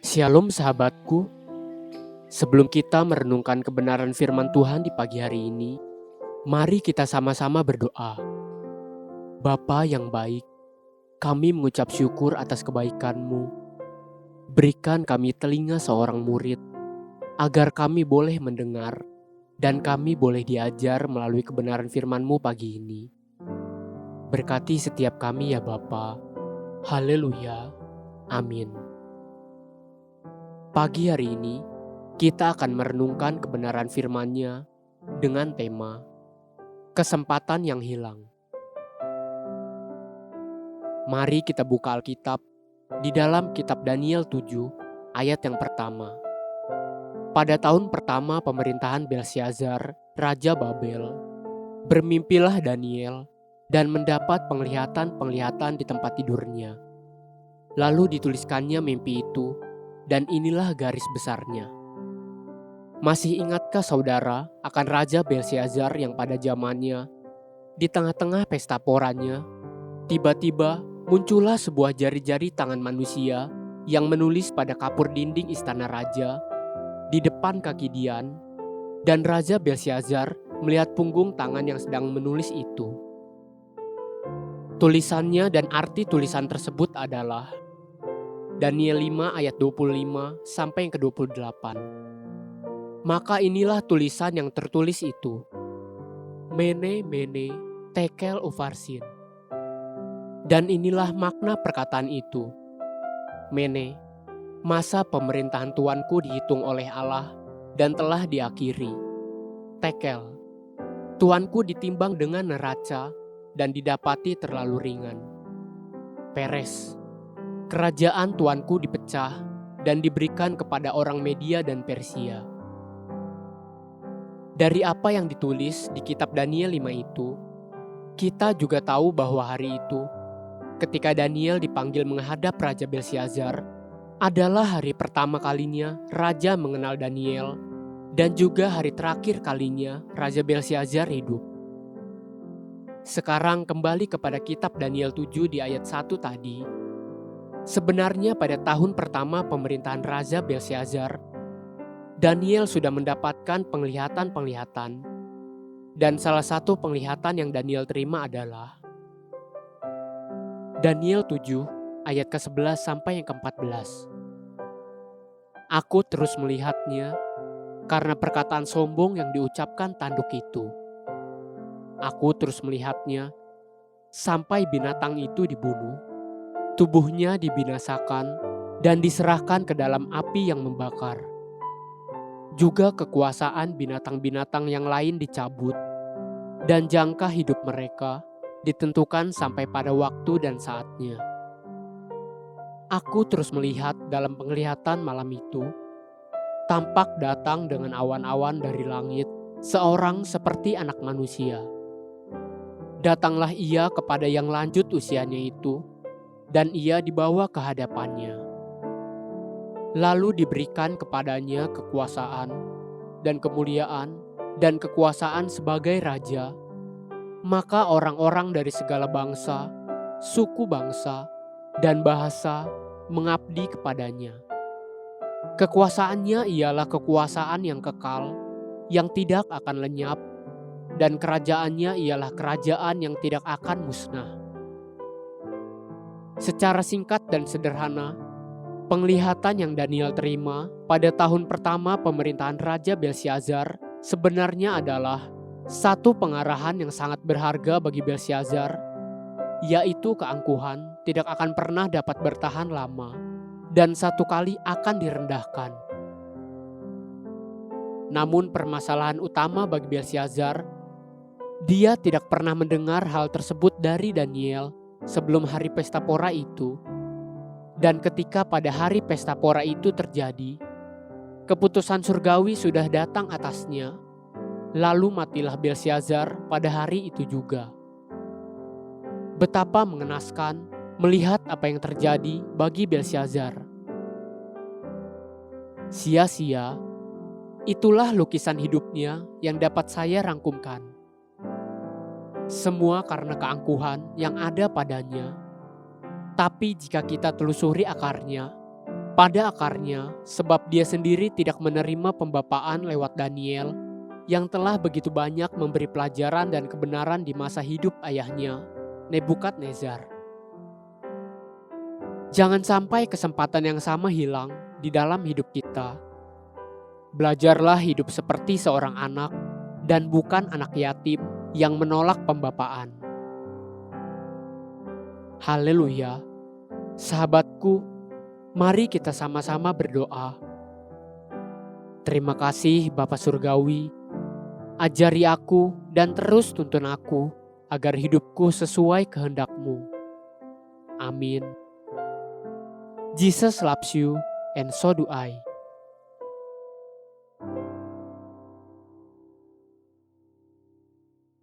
Shalom sahabatku, sebelum kita merenungkan kebenaran firman Tuhan di pagi hari ini, mari kita sama-sama berdoa. Bapa yang baik, kami mengucap syukur atas kebaikan-Mu. Berikan kami telinga seorang murid, agar kami boleh mendengar dan kami boleh diajar melalui kebenaran firman-Mu pagi ini. Berkati setiap kami ya Bapa. Haleluya. Amin. Pagi hari ini, kita akan merenungkan kebenaran firman-Nya dengan tema Kesempatan yang Hilang. Mari kita buka Alkitab di dalam kitab Daniel 7 ayat yang pertama. Pada tahun pertama pemerintahan Belsyazar, Raja Babel, bermimpilah Daniel dan mendapat penglihatan-penglihatan di tempat tidurnya. Lalu dituliskannya mimpi itu, dan inilah garis besarnya. Masih ingatkah saudara akan Raja Belsyazar yang pada zamannya, di tengah-tengah pesta poranya, tiba-tiba muncullah sebuah jari-jari tangan manusia yang menulis pada kapur dinding istana raja, di depan kaki Dian, dan Raja Belsyazar melihat punggung tangan yang sedang menulis itu. Tulisannya dan arti tulisan tersebut adalah Daniel 5 ayat 25 sampai yang ke-28. Maka inilah tulisan yang tertulis itu. Mene, mene, tekel ufarsin. Dan inilah makna perkataan itu. Mene, masa pemerintahan tuanku dihitung oleh Allah dan telah diakhiri. Tekel, tuanku ditimbang dengan neraca dan didapati terlalu ringan. Peres, kerajaan tuanku dipecah dan diberikan kepada orang Media dan Persia. Dari apa yang ditulis di kitab Daniel 5 itu, kita juga tahu bahwa hari itu, ketika Daniel dipanggil menghadap Raja Belsyazar, adalah hari pertama kalinya Raja mengenal Daniel dan juga hari terakhir kalinya Raja Belsyazar hidup. Sekarang kembali kepada kitab Daniel 7 di ayat 1 tadi. Sebenarnya pada tahun pertama pemerintahan Raja Belsyazar, Daniel sudah mendapatkan penglihatan-penglihatan. Dan salah satu penglihatan yang Daniel terima adalah Daniel 7 ayat ke-11 sampai yang ke-14. Aku terus melihatnya karena perkataan sombong yang diucapkan tanduk itu. Aku terus melihatnya sampai binatang itu dibunuh. Tubuhnya dibinasakan dan diserahkan ke dalam api yang membakar. Juga kekuasaan binatang-binatang yang lain dicabut, dan jangka hidup mereka ditentukan sampai pada waktu dan saatnya. Aku terus melihat dalam penglihatan malam itu, tampak datang dengan awan-awan dari langit, seorang seperti anak manusia. Datanglah ia kepada yang lanjut usianya itu, dan ia dibawa ke hadapannya. Lalu diberikan kepadanya kekuasaan dan kemuliaan dan kekuasaan sebagai raja. Maka orang-orang dari segala bangsa, suku bangsa, dan bahasa mengabdi kepadanya. Kekuasaannya ialah kekuasaan yang kekal, yang tidak akan lenyap, dan kerajaannya ialah kerajaan yang tidak akan musnah. Secara singkat dan sederhana, penglihatan yang Daniel terima pada tahun pertama pemerintahan Raja Belsyazar sebenarnya adalah satu pengarahan yang sangat berharga bagi Belsyazar, yaitu keangkuhan tidak akan pernah dapat bertahan lama dan satu kali akan direndahkan. Namun permasalahan utama bagi Belsyazar, dia tidak pernah mendengar hal tersebut dari Daniel sebelum hari pesta pora itu. Dan ketika pada hari pesta pora itu terjadi, keputusan surgawi sudah datang atasnya, lalu matilah Belsyazar pada hari itu juga. Betapa mengenaskan melihat apa yang terjadi bagi Belsyazar. Sia-sia, itulah lukisan hidupnya yang dapat saya rangkumkan. Semua karena keangkuhan yang ada padanya. Tapi jika kita telusuri akarnya, Pada akarnya, sebab dia sendiri tidak menerima pembapaan lewat Daniel yang telah begitu banyak memberi pelajaran dan kebenaran di masa hidup ayahnya, Nebukadnezar. Jangan sampai kesempatan yang sama hilang di dalam hidup kita. Belajarlah hidup seperti seorang anak dan bukan anak yatim yang menolak pembapaan. Haleluya. Sahabatku, mari kita sama-sama berdoa. Terima kasih Bapa Surgawi, ajari aku dan terus tuntun aku agar hidupku sesuai kehendak-Mu. Amin. Jesus loves you and so do I.